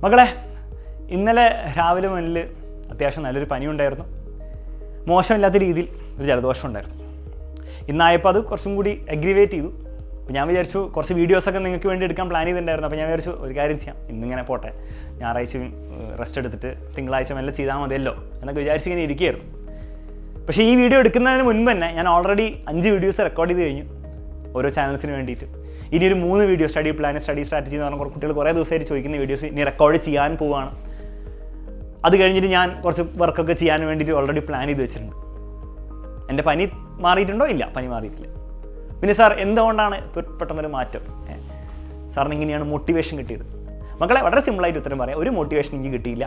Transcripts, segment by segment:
മക്കളെ, ഇന്നലെ രാവിലെ മുന്നിൽ അത്യാവശ്യം നല്ലൊരു പനിയുണ്ടായിരുന്നു. മോശമില്ലാത്ത രീതിയിൽ ഒരു ജലദോഷം ഉണ്ടായിരുന്നു. ഇന്നായപ്പോൾ അത് കുറച്ചും കൂടി അഗ്രിവേറ്റ് ചെയ്തു. അപ്പോൾ ഞാൻ വിചാരിച്ചു കുറച്ച് വീഡിയോസൊക്കെ നിങ്ങൾക്ക് വേണ്ടി എടുക്കാൻ പ്ലാൻ ചെയ്തിട്ടുണ്ടായിരുന്നു. അപ്പോൾ ഞാൻ വിചാരിച്ചു ഒരു കാര്യം ചെയ്യാം, ഇന്നിങ്ങനെ പോട്ടെ, ഞായറാഴ്ച റെസ്റ്റ് എടുത്തിട്ട് തിങ്കളാഴ്ച മെല്ലെ ചെയ്താൽ മതിയല്ലോ എന്നൊക്കെ വിചാരിച്ചിങ്ങനെ ഇരിക്കുകയായിരുന്നു. പക്ഷേ ഈ വീഡിയോ എടുക്കുന്നതിന് മുൻപ് തന്നെ ഞാൻ ഓൾറെഡി 5 വീഡിയോസ് റെക്കോർഡ് ചെയ്ത് കഴിഞ്ഞു ഓരോ ചാനൽസിന് വേണ്ടിയിട്ട്. ഇനി ഒരു 3 video study plan, study strategy എന്ന് പറഞ്ഞാൽ കുട്ടികൾ കുറേ ദിവസമായിട്ട് ചോദിക്കുന്ന വീഡിയോസ് ഇനി റെക്കോർഡ് ചെയ്യാൻ പോവുകയാണ്. അത് കഴിഞ്ഞിട്ട് ഞാൻ കുറച്ച് വർക്കൊക്കെ ചെയ്യാൻ വേണ്ടിയിട്ട് ഓൾറെഡി പ്ലാൻ ചെയ്ത് വെച്ചിട്ടുണ്ട്. എൻ്റെ പനി മാറിയിട്ടുണ്ടോ? ഇല്ല, പനി മാറിയിട്ടില്ല. പിന്നെ സാർ എന്തുകൊണ്ടാണ് പെട്ടെന്നൊരു മാറ്റം? സാറിന് ഇങ്ങനെയാണ് മോട്ടിവേഷൻ കിട്ടിയത്. മക്കളെ, വളരെ സിമ്പിളായിട്ട് ഉത്തരം പറയാം. ഒരു മോട്ടിവേഷൻ എനിക്ക് കിട്ടിയില്ല.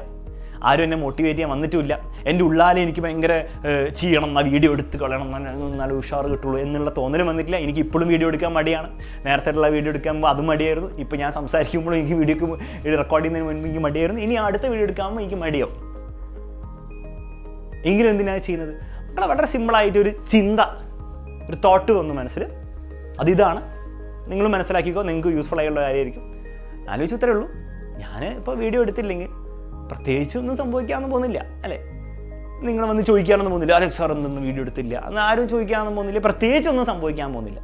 ആരും എന്നെ മോട്ടിവേറ്റ് ചെയ്യാൻ വന്നിട്ടുമില്ല. എൻ്റെ ഉള്ളാലെ എനിക്ക് ഭയങ്കര ചെയ്യണം, എന്നാൽ വീഡിയോ എടുത്ത് കളയണം, നല്ല ഉഷാറ് കിട്ടുള്ളൂ എന്നുള്ള തോന്നലും വന്നിട്ടില്ല. എനിക്ക് ഇപ്പോഴും വീഡിയോ എടുക്കാൻ മടിയാണ്. നേരത്തെയുള്ള വീഡിയോ എടുക്കുമ്പോൾ അതും മടിയായിരുന്നു. ഇപ്പോൾ ഞാൻ സംസാരിക്കുമ്പോഴും എനിക്ക് വീഡിയോക്ക് റെക്കോർഡ് ചെയ്യുന്നതിന് മുൻപ് എനിക്ക് മടിയായിരുന്നു. ഇനി അടുത്ത വീഡിയോ എടുക്കുമ്പോൾ എനിക്ക് മടിയാവും. എങ്കിലും എന്തിനാണ് ചെയ്യുന്നത്? മക്കളെ, വളരെ സിമ്പിളായിട്ടൊരു ചിന്ത, ഒരു തോട്ട് വന്നു മനസ്സിൽ. അതിതാണ്. നിങ്ങൾ മനസ്സിലാക്കിക്കോ, നിങ്ങൾക്ക് യൂസ്ഫുൾ ആയുള്ള കാര്യമായിരിക്കും. ആലോചിച്ച് ഇത്രയേ ഉള്ളൂ. ഞാൻ ഇപ്പോൾ വീഡിയോ എടുത്തില്ലെങ്കിൽ പ്രത്യേകിച്ച് ഒന്നും സംഭവിക്കാമെന്ന് പോകുന്നില്ല, അല്ലേ? നിങ്ങൾ വന്ന് ചോദിക്കാനൊന്നും പോകുന്നില്ല, അലക്സ് സാർ ഒന്നും വീഡിയോ എടുത്തില്ല എന്ന് ആരും ചോദിക്കാനൊന്നും പോകുന്നില്ല, പ്രത്യേകിച്ച് ഒന്നും സംഭവിക്കാൻ പോകുന്നില്ല.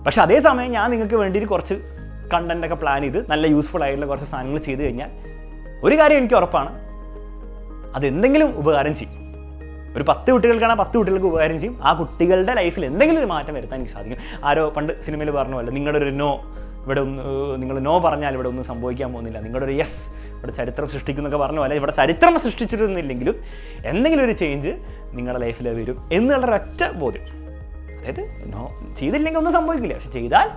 പക്ഷെ അതേസമയം ഞാൻ നിങ്ങൾക്ക് വേണ്ടിയിട്ട് കുറച്ച് കണ്ടൻറ്റൊക്കെ പ്ലാൻ ചെയ്ത് നല്ല യൂസ്ഫുൾ ആയിട്ടുള്ള കുറച്ച് സാധനങ്ങൾ ചെയ്ത് കഴിഞ്ഞാൽ ഒരു കാര്യം എനിക്ക് ഉറപ്പാണ്, അതെന്തെങ്കിലും ഉപകാരം ചെയ്യും. ഒരു 10 കുട്ടികൾക്കാണെങ്കിൽ 10 കുട്ടികൾക്ക് ഉപകാരം ചെയ്യും. ആ കുട്ടികളുടെ ലൈഫിൽ എന്തെങ്കിലും ഒരു മാറ്റം വരുത്താൻ എനിക്ക് സാധിക്കും. ആരോ പണ്ട് സിനിമയിൽ പറഞ്ഞ പോലെ, നിങ്ങളുടെ ഒരു നോ ഇവിടെ നിങ്ങൾ നോ പറഞ്ഞാൽ ഇവിടെ ഒന്നും സംഭവിക്കാൻ പോകുന്നില്ല, നിങ്ങളുടെ ഒരു യെസ് ഇവിടെ ചരിത്രം സൃഷ്ടിക്കുന്നൊക്കെ പറഞ്ഞ പോലെ ഇവിടെ ചരിത്രം സൃഷ്ടിച്ചിരുന്നില്ലെങ്കിലും എന്തെങ്കിലും ഒരു ചേഞ്ച് നിങ്ങളുടെ ലൈഫിൽ വരും എന്നുള്ള ഒരൊറ്റ ബോധ്യം. അതായത് നോ ചെയ്തില്ലെങ്കിൽ ഒന്നും സംഭവിക്കില്ല, പക്ഷെ ചെയ്താൽ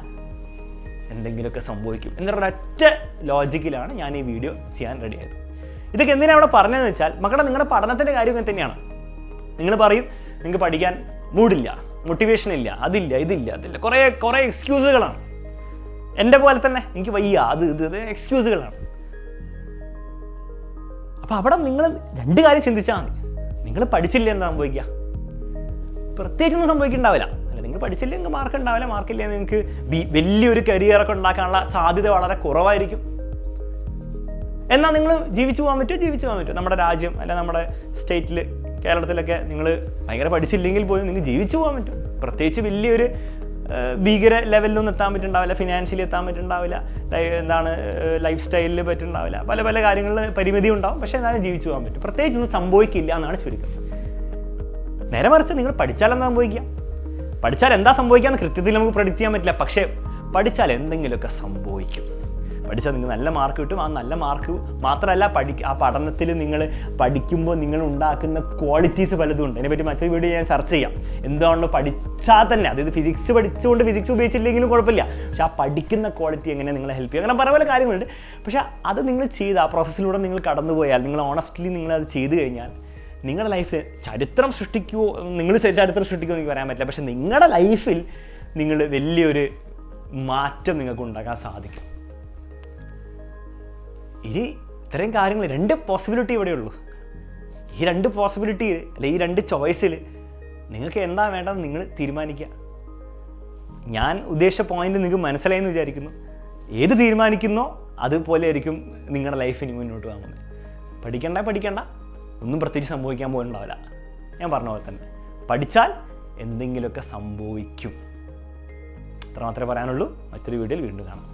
എന്തെങ്കിലുമൊക്കെ സംഭവിക്കും എന്നൊരൊറ്റ ലോജിക്കിലാണ് ഞാൻ ഈ വീഡിയോ ചെയ്യാൻ റെഡിയായത്. ഇതൊക്കെ എന്തിനാണ് അവിടെ പറഞ്ഞതെന്ന് വെച്ചാൽ, മക്കളെ, നിങ്ങളുടെ പഠനത്തിൻ്റെ കാര്യം ഇങ്ങനെ തന്നെയാണ്. നിങ്ങൾ പറയും നിങ്ങൾക്ക് പഠിക്കാൻ മൂഡില്ല, മോട്ടിവേഷൻ ഇല്ല, അതില്ല, ഇതില്ല, അതില്ല, കുറേ എക്സ്ക്യൂസുകളാണ്. എൻ്റെ പോലെ തന്നെ എനിക്ക് വയ്യ, ഇത് എക്സ്ക്യൂസുകളാണ്. അപ്പോൾ അവിടെ നിങ്ങൾ 2 കാര്യം ചിന്തിച്ചാൽ മതി. നിങ്ങൾ പഠിച്ചില്ല എന്താ സംഭവിക്കുക? പ്രത്യേകിച്ചൊന്നും സംഭവിക്കുന്നുണ്ടാവില്ല. അല്ല, നിങ്ങൾ പഠിച്ചില്ല, നിങ്ങൾക്ക് മാർക്ക് ഉണ്ടാവില്ല. മാർക്കില്ല, നിങ്ങൾക്ക് വലിയൊരു കരിയറൊക്കെ ഉണ്ടാക്കാനുള്ള സാധ്യത വളരെ കുറവായിരിക്കും. എന്നാൽ നിങ്ങൾ ജീവിച്ചു പോകാൻ പറ്റുമോ? നമ്മുടെ രാജ്യം അല്ല നമ്മുടെ സ്റ്റേറ്റിൽ, കേരളത്തിലൊക്കെ നിങ്ങൾ ഭയങ്കര പഠിച്ചില്ലെങ്കിൽ പോലും നിങ്ങൾക്ക് ജീവിച്ചു പോകാൻ പറ്റും. പ്രത്യേകിച്ച് വലിയൊരു ഭീകര ലെവലിലൊന്നും എത്താൻ പറ്റുന്നുണ്ടാവില്ല, ഫിനാൻഷ്യലി എത്താൻ പറ്റുന്നുണ്ടാവില്ല, ലൈഫ് സ്റ്റൈലിൽ പറ്റുന്നുണ്ടാവില്ല, പല കാര്യങ്ങളിൽ പരിമിതി ഉണ്ടാവും. പക്ഷേ എന്നാലും ജീവിച്ചു പോകാൻ പറ്റും. പ്രത്യേകിച്ചൊന്നും സംഭവിക്കില്ല എന്നാണ് ചുരുക്കം. നേരെ മറിച്ച് നിങ്ങൾ പഠിച്ചാൽ എന്താ സംഭവിക്കുക? പഠിച്ചാൽ എന്താ സംഭവിക്കാമെന്ന് കൃത്യത്തിൽ നമുക്ക് പ്രെഡിക്റ്റ് ചെയ്യാൻ പറ്റില്ല. പക്ഷേ പഠിച്ചാൽ എന്തെങ്കിലുമൊക്കെ സംഭവിക്കും. പഠിച്ചാൽ നിങ്ങൾക്ക് നല്ല മാർക്ക് കിട്ടും. ആ നല്ല മാർക്ക് മാത്രമല്ല, ആ പഠനത്തിൽ നിങ്ങൾ പഠിക്കുമ്പോൾ നിങ്ങൾ ഉണ്ടാക്കുന്ന ക്വാളിറ്റീസ് പലതും ഉണ്ട്. അതിനെപ്പറ്റി മറ്റൊരു വീഡിയോ ഞാൻ ചർച്ച ചെയ്യാം. എന്താണല്ലോ പഠിച്ചാൽ തന്നെ, അതായത് ഫിസിക്സ് പഠിച്ചുകൊണ്ട് ഫിസിക്സ് ഉപയോഗിച്ചില്ലെങ്കിലും കുഴപ്പമില്ല, പക്ഷെ ആ പഠിക്കുന്ന ക്വാളിറ്റി എങ്ങനെ നിങ്ങളെ ഹെൽപ്പ് ചെയ്യും, അങ്ങനെ പല കാര്യങ്ങളുണ്ട്. പക്ഷേ അത് നിങ്ങൾ ചെയ്ത് ആ പ്രോസസ്സിലൂടെ നിങ്ങൾ കടന്നുപോയാൽ, നിങ്ങൾ ഓണസ്റ്റ്ലി നിങ്ങളത് ചെയ്ത് കഴിഞ്ഞാൽ നിങ്ങളുടെ ലൈഫിൽ ചരിത്രം സൃഷ്ടിക്കുമോ, നിങ്ങൾ ചരിത്രം സൃഷ്ടിക്കുമോ എനിക്ക് പറയാൻ പറ്റില്ല. പക്ഷേ നിങ്ങളുടെ ലൈഫിൽ നിങ്ങൾ വലിയൊരു മാറ്റം നിങ്ങൾക്ക് ഉണ്ടാക്കാൻ സാധിക്കും. ഇനി ഇത്രയും കാര്യങ്ങൾ 2 പോസിബിലിറ്റി ഇവിടെയുള്ളൂ. ഈ 2 പോസിബിലിറ്റിയിൽ, അല്ലെ ഈ 2 ചോയ്സിൽ നിങ്ങൾക്ക് എന്താ വേണ്ടതെന്ന് നിങ്ങൾ തീരുമാനിക്കുക. ഞാൻ ഉദ്ദേശിച്ച പോയിന്റ് നിങ്ങൾക്ക് മനസ്സിലായെന്ന് വിചാരിക്കുന്നു. ഏത് തീരുമാനിക്കുന്നോ അതുപോലെ ആയിരിക്കും നിങ്ങളുടെ ലൈഫ് ഇനി മുന്നോട്ട് പോകുന്നത്. പഠിക്കണ്ട, ഒന്നും പ്രത്യേകിച്ച് സംഭവിക്കാൻ പോകുന്നുണ്ടാവില്ല. ഞാൻ പറഞ്ഞ പോലെ തന്നെ പഠിച്ചാൽ എന്തെങ്കിലുമൊക്കെ സംഭവിക്കും. അത്ര മാത്രമേ പറയാനുള്ളൂ. മറ്റൊരു വീഡിയോയിൽ വീണ്ടും കാണാം.